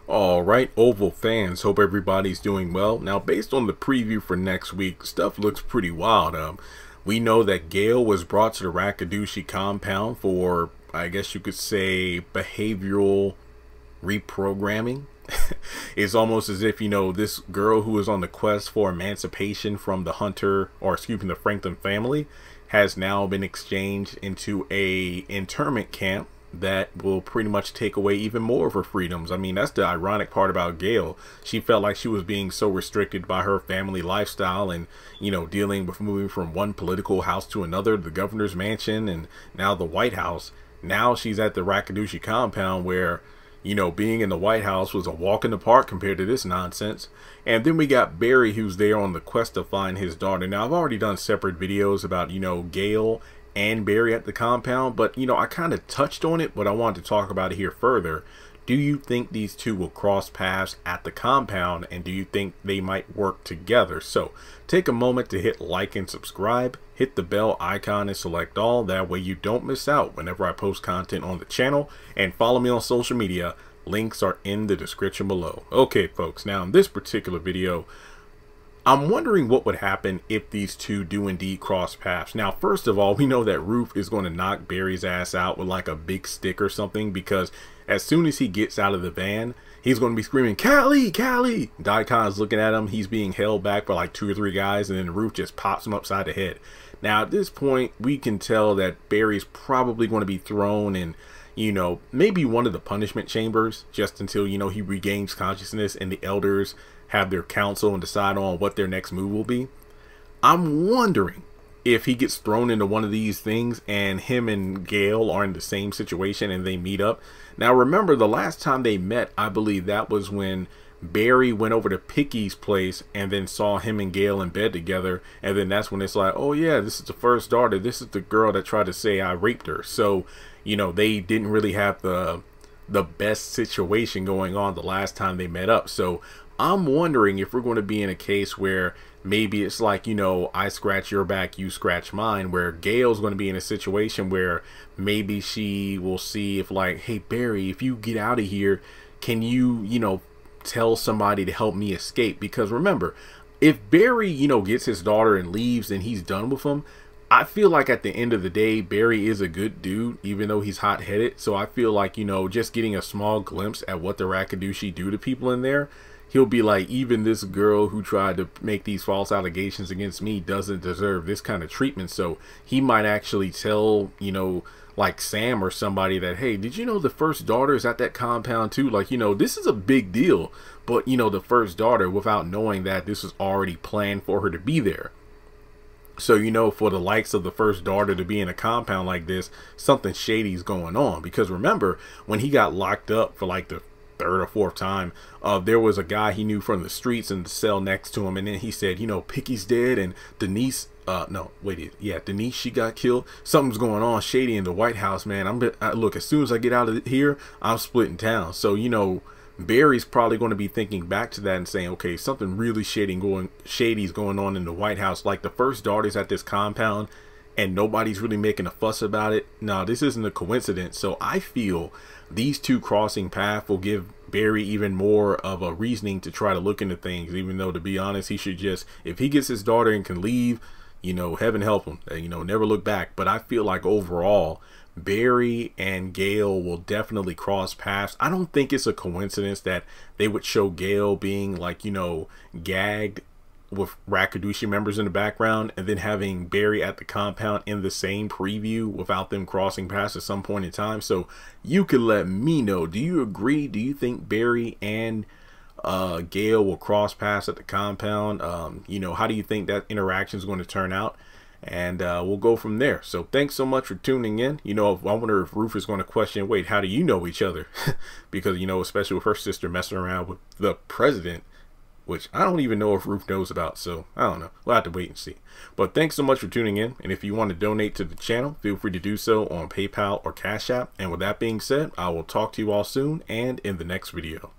All right, Oval fans, hope everybody's doing well. Now, based on the preview for next week, stuff looks pretty wild. We know that Gayle was brought to the Rakudushi compound for, I guess you could say, behavioral reprogramming. It's almost as if, this girl who was on the quest for emancipation from the the Franklin family has now been exchanged into a internment camp that will pretty much take away even more of her freedoms. I mean, that's the ironic part about Gayle. She felt like she was being so restricted by her family lifestyle and, dealing with moving from one political house to another, the governor's mansion and now the White House. Now she's at the Rakudushi compound where, being in the White House was a walk in the park compared to this nonsense. And then we got Barry, who's there on the quest to find his daughter. Now, I've already done separate videos about, Gayle and Barry at the compound, but I kind of touched on it, but I wanted to talk about it here further. Do you think these two will cross paths at the compound, and do you think they might work together? So take a moment to hit like and subscribe, hit the bell icon and select all, that way you don't miss out whenever I post content on the channel, and follow me on social media. Links are in the description below. Okay folks, now in this particular video, I'm wondering what would happen if these two do indeed cross paths. Now, first of all, we know that Roof is going to knock Barry's ass out with like a big stick or something, because as soon as he gets out of the van, he's going to be screaming, "Callie, Callie!" Daikon's looking at him. He's being held back by like 2 or 3 guys, and then Roof just pops him upside the head. Now, at this point, we can tell that Barry's probably going to be thrown in, maybe one of the punishment chambers just until, he regains consciousness and the elders have their counsel and decide on what their next move will be. I'm wondering if he gets thrown into one of these things and him and Gayle are in the same situation and they meet up. Now, remember, the last time they met, I believe that was when Barry went over to Picky's place and then saw him and Gayle in bed together. And then that's when it's like, oh yeah, this is the first daughter. This is the girl that tried to say I raped her. So, they didn't really have the best situation going on the last time they met up. So I'm wondering if we're going to be in a case where maybe it's like, I scratch your back, you scratch mine, where Gayle's going to be in a situation where maybe she will see if like, hey, Barry, if you get out of here, can you, tell somebody to help me escape? Because remember, if Barry, gets his daughter and leaves and he's done with him, I feel like at the end of the day, Barry is a good dude, even though he's hot-headed. So I feel like, just getting a small glimpse at what the Rakudushi do to people in there, he'll be like, even this girl who tried to make these false allegations against me doesn't deserve this kind of treatment. So he might actually tell, like Sam or somebody that, hey, did you know the first daughter is at that compound too? Like, this is a big deal. But, the first daughter, without knowing that this was already planned for her to be there. So, for the likes of the first daughter to be in a compound like this, something shady's going on. Because remember, when he got locked up for like the 3rd or 4th time, there was a guy he knew from the streets in the cell next to him, and then he said, Picky's dead and Denise, Denise, she got killed. Something's going on shady in the White House, man. Look, as soon as I get out of here, I'm splitting town. So, Barry's probably going to be thinking back to that and saying, okay, something really shady's going on in the White House. Like the first daughter's at this compound and nobody's really making a fuss about it. No, this isn't a coincidence. So I feel these two crossing paths will give Barry even more of a reasoning to try to look into things, even though, to be honest, he should just, if he gets his daughter and can leave, heaven help him, never look back. But I feel like overall, Barry and Gayle will definitely cross paths. I don't think it's a coincidence that they would show Gayle being like, gagged with Rakudushi members in the background, and then having Barry at the compound in the same preview without them crossing paths at some point in time. So you could let me know, do you agree? Do you think Barry and Gayle will cross paths at the compound? How do you think that interaction is going to turn out? And we'll go from there. So thanks so much for tuning in. I wonder if Roof is going to question, wait, how do you know each other? Because, especially with her sister messing around with the president, which I don't even know if Roof knows about. So I don't know. We'll have to wait and see. But thanks so much for tuning in. And if you want to donate to the channel, feel free to do so on PayPal or Cash App. And with that being said, I will talk to you all soon and in the next video.